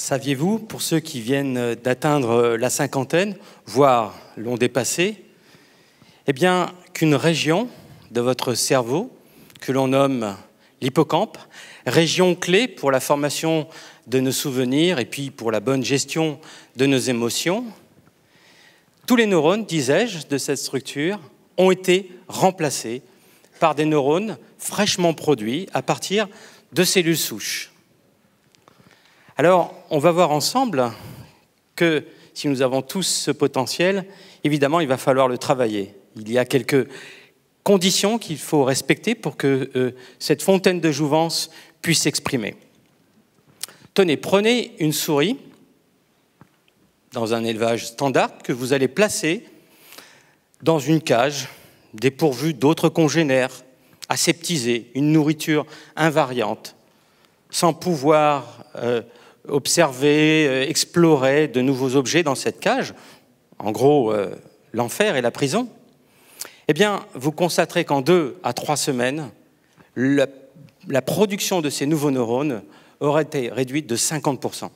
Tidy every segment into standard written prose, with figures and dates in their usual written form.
Saviez-vous, pour ceux qui viennent d'atteindre la cinquantaine, voire l'ont dépassé, eh bien, qu'une région de votre cerveau, que l'on nomme l'hippocampe, région clé pour la formation de nos souvenirs et puis pour la bonne gestion de nos émotions, tous les neurones, disais-je, de cette structure ont été remplacés par des neurones fraîchement produits à partir de cellules souches. Alors, on va voir ensemble que si nous avons tous ce potentiel, évidemment, il va falloir le travailler. Il y a quelques conditions qu'il faut respecter pour que cette fontaine de jouvence puisse s'exprimer. Tenez, prenez une souris dans un élevage standard que vous allez placer dans une cage dépourvue d'autres congénères, aseptisée, une nourriture invariante, sans pouvoir observer, explorer de nouveaux objets dans cette cage, en gros l'enfer et la prison, eh bien, vous constaterez qu'en 2 à 3 semaines, la production de ces nouveaux neurones aurait été réduite de 50%.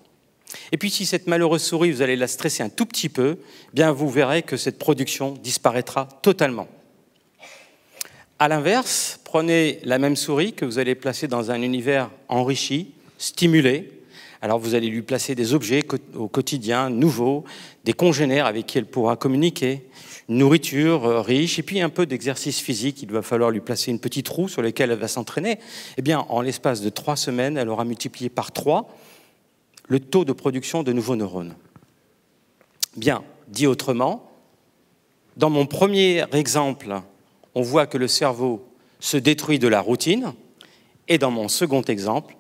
Et puis, si cette malheureuse souris, vous allez la stresser un tout petit peu, eh bien, vous verrez que cette production disparaîtra totalement. À l'inverse, prenez la même souris que vous allez placer dans un univers enrichi, stimulé. Alors, vous allez lui placer des objets au quotidien, nouveaux, des congénères avec qui elle pourra communiquer, une nourriture riche, et puis un peu d'exercice physique. Il va falloir lui placer une petite roue sur laquelle elle va s'entraîner. Eh bien, en l'espace de 3 semaines, elle aura multiplié par 3 le taux de production de nouveaux neurones. Bien, dit autrement, dans mon premier exemple, on voit que le cerveau se détruit de la routine, et dans mon second exemple,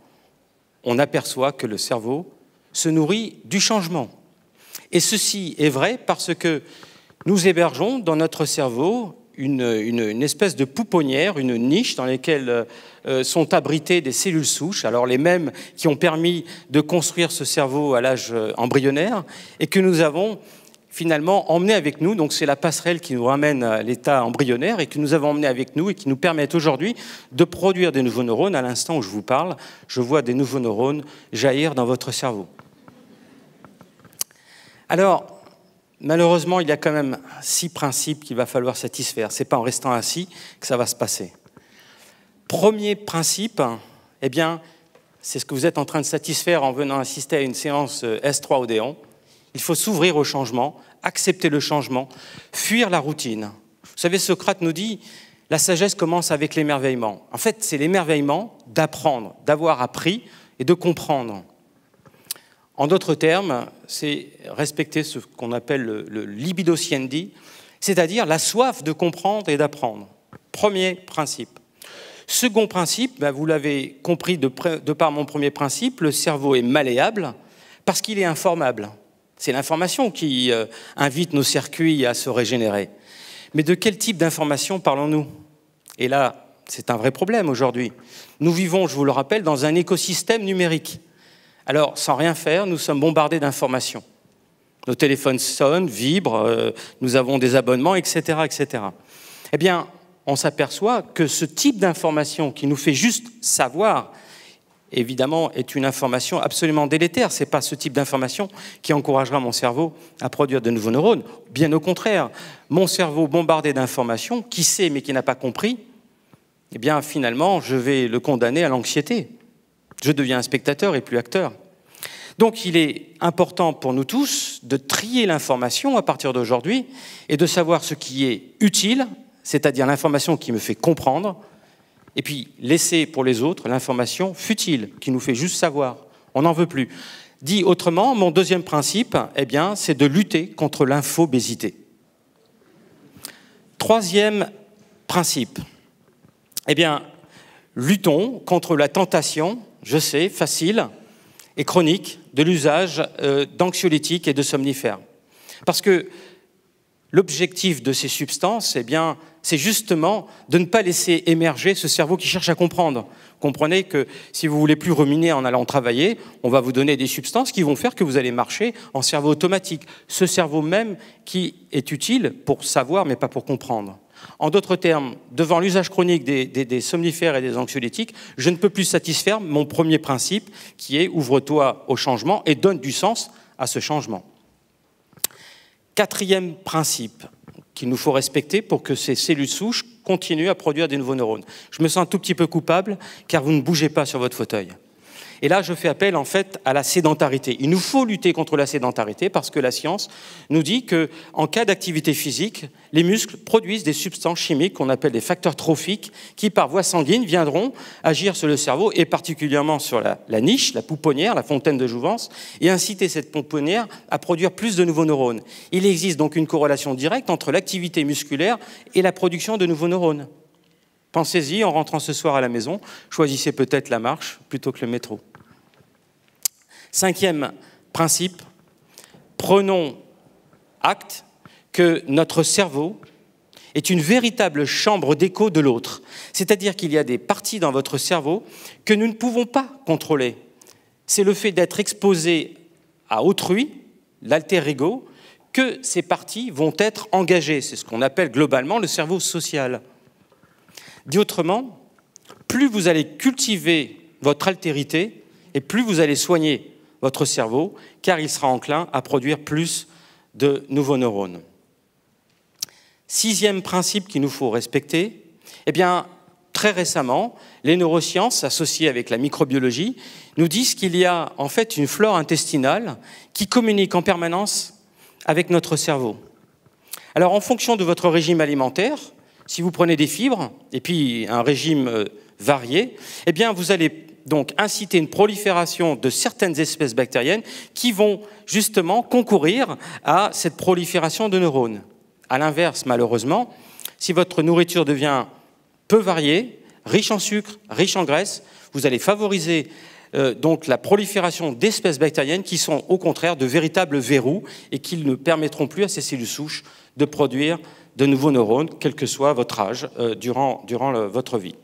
on aperçoit que le cerveau se nourrit du changement. Et ceci est vrai parce que nous hébergeons dans notre cerveau une espèce de pouponnière, une niche dans laquelle sont abritées des cellules souches, alors les mêmes qui ont permis de construire ce cerveau à l'âge embryonnaire et que nous avons finalement emmené avec nous. Donc c'est la passerelle qui nous ramène à l'état embryonnaire et que nous avons emmené avec nous et qui nous permettent aujourd'hui de produire des nouveaux neurones. À l'instant où je vous parle, je vois des nouveaux neurones jaillir dans votre cerveau. Alors, malheureusement, il y a quand même 6 principes qu'il va falloir satisfaire. Ce n'est pas en restant assis que ça va se passer. Premier principe, eh bien, c'est ce que vous êtes en train de satisfaire en venant assister à une séance S3 Odéon. Il faut s'ouvrir au changement, accepter le changement, fuir la routine. Vous savez, Socrate nous dit, la sagesse commence avec l'émerveillement. En fait, c'est l'émerveillement d'apprendre, d'avoir appris et de comprendre. En d'autres termes, c'est respecter ce qu'on appelle le libido sciendi, c'est-à-dire la soif de comprendre et d'apprendre. Premier principe. Second principe, vous l'avez compris de par mon premier principe, le cerveau est malléable parce qu'il est informable. C'est l'information qui invite nos circuits à se régénérer. Mais de quel type d'information parlons-nous? Et là, c'est un vrai problème aujourd'hui. Nous vivons, je vous le rappelle, dans un écosystème numérique. Alors, sans rien faire, nous sommes bombardés d'informations. Nos téléphones sonnent, vibrent, nous avons des abonnements, etc., etc. Eh bien, on s'aperçoit que ce type d'information qui nous fait juste savoir, évidemment, est une information absolument délétère. Ce n'est pas ce type d'information qui encouragera mon cerveau à produire de nouveaux neurones. Bien au contraire, mon cerveau bombardé d'informations, qui sait mais qui n'a pas compris, eh bien, finalement, je vais le condamner à l'anxiété. Je deviens un spectateur et plus acteur. Donc, il est important pour nous tous de trier l'information à partir d'aujourd'hui et de savoir ce qui est utile, c'est-à-dire l'information qui me fait comprendre, et puis laisser pour les autres l'information futile, qui nous fait juste savoir. On n'en veut plus. Dit autrement, mon deuxième principe, eh bien, c'est de lutter contre l'infobésité. Troisième principe, eh bien, luttons contre la tentation, je sais, facile et chronique, de l'usage d'anxiolytiques et de somnifères. Parce que l'objectif de ces substances, eh bien, c'est justement de ne pas laisser émerger ce cerveau qui cherche à comprendre. Comprenez que si vous ne voulez plus ruminer en allant travailler, on va vous donner des substances qui vont faire que vous allez marcher en cerveau automatique. Ce cerveau même qui est utile pour savoir, mais pas pour comprendre. En d'autres termes, devant l'usage chronique des somnifères et des anxiolytiques, je ne peux plus satisfaire mon premier principe qui est « ouvre-toi au changement et donne du sens à ce changement ». Quatrième principe qu'il nous faut respecter pour que ces cellules souches continuent à produire des nouveaux neurones. Je me sens un tout petit peu coupable car vous ne bougez pas sur votre fauteuil. Et là, je fais appel en fait à la sédentarité. Il nous faut lutter contre la sédentarité parce que la science nous dit qu'en cas d'activité physique, les muscles produisent des substances chimiques qu'on appelle des facteurs trophiques qui, par voie sanguine, viendront agir sur le cerveau et particulièrement sur la niche, la pouponnière, la fontaine de jouvence, et inciter cette pouponnière à produire plus de nouveaux neurones. Il existe donc une corrélation directe entre l'activité musculaire et la production de nouveaux neurones. Pensez-y, en rentrant ce soir à la maison, choisissez peut-être la marche plutôt que le métro. Cinquième principe, prenons acte que notre cerveau est une véritable chambre d'écho de l'autre. C'est-à-dire qu'il y a des parties dans votre cerveau que nous ne pouvons pas contrôler. C'est le fait d'être exposé à autrui, l'alter ego, que ces parties vont être engagées. C'est ce qu'on appelle globalement le cerveau social. Dit autrement, plus vous allez cultiver votre altérité et plus vous allez soigner votre cerveau, car il sera enclin à produire plus de nouveaux neurones. Sixième principe qu'il nous faut respecter, eh bien, très récemment, les neurosciences associées avec la microbiologie nous disent qu'il y a en fait une flore intestinale qui communique en permanence avec notre cerveau. Alors, en fonction de votre régime alimentaire, si vous prenez des fibres et puis un régime varié, eh bien vous allez donc inciter une prolifération de certaines espèces bactériennes qui vont justement concourir à cette prolifération de neurones. À l'inverse, malheureusement, si votre nourriture devient peu variée, riche en sucre, riche en graisse, vous allez favoriser donc la prolifération d'espèces bactériennes qui sont au contraire de véritables verrous et qui ne permettront plus à ces cellules souches de produire de nouveaux neurones, quel que soit votre âge, durant votre vie.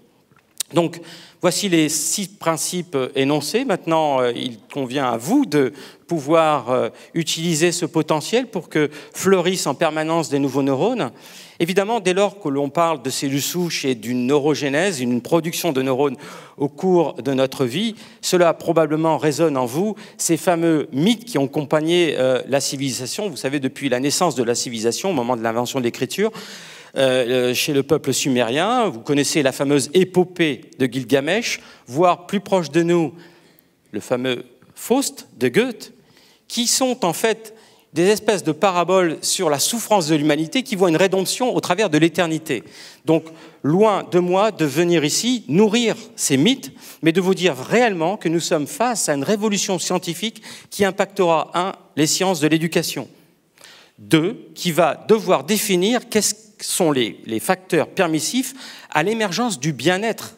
Donc, voici les 6 principes énoncés. Maintenant, il convient à vous de pouvoir utiliser ce potentiel pour que fleurissent en permanence des nouveaux neurones. Évidemment, dès lors que l'on parle de cellules souches et d'une neurogénèse, une production de neurones au cours de notre vie, cela probablement résonne en vous ces fameux mythes qui ont accompagné la civilisation. Vous savez, depuis la naissance de la civilisation, au moment de l'invention de l'écriture, chez le peuple sumérien, vous connaissez la fameuse épopée de Gilgamesh, voire plus proche de nous, le fameux Faust de Goethe, qui sont en fait des espèces de paraboles sur la souffrance de l'humanité qui voient une rédemption au travers de l'éternité. Donc, loin de moi de venir ici nourrir ces mythes, mais de vous dire réellement que nous sommes face à une révolution scientifique qui impactera, 1, les sciences de l'éducation, 2, qui va devoir définir quels sont les facteurs permissifs à l'émergence du bien-être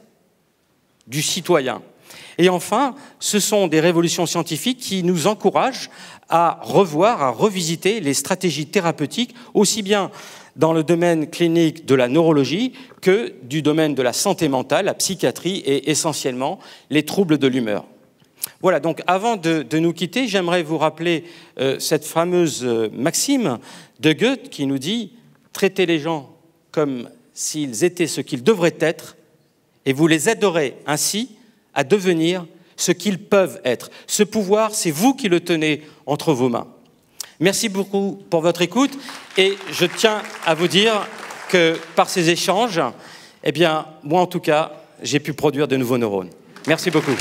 du citoyen. Et enfin, ce sont des révolutions scientifiques qui nous encouragent à revoir, à revisiter les stratégies thérapeutiques, aussi bien dans le domaine clinique de la neurologie que du domaine de la santé mentale, la psychiatrie et essentiellement les troubles de l'humeur. Voilà, donc avant de nous quitter, j'aimerais vous rappeler cette fameuse maxime de Goethe qui nous dit « Traitez les gens comme s'ils étaient ce qu'ils devraient être et vous les aiderez ainsi à devenir ce qu'ils peuvent être. » Ce pouvoir, c'est vous qui le tenez entre vos mains. Merci beaucoup pour votre écoute et je tiens à vous dire que par ces échanges, eh bien, moi en tout cas, j'ai pu produire de nouveaux neurones. Merci beaucoup.